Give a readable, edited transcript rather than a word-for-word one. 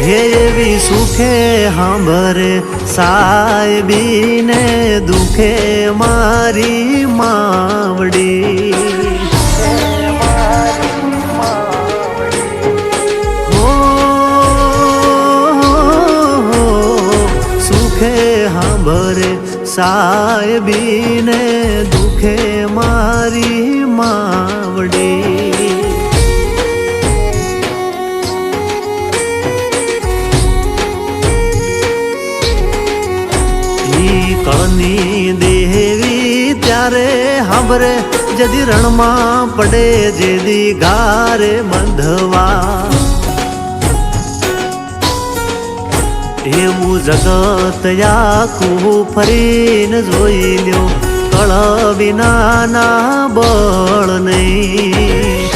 એવી સુખે સાંભરે સાહેબીને દુખે મારી માવડી હો સુખે સાંભરે સાહેબીને દુખે મારી માવડી કળની દેવી ત્યારે સાંભરે જદી રણમાં પડે જેદી ગારે બંધવા એવું જગત આખું ફરીને જોઈ લ્યો કળ વિનાના બળ નહીં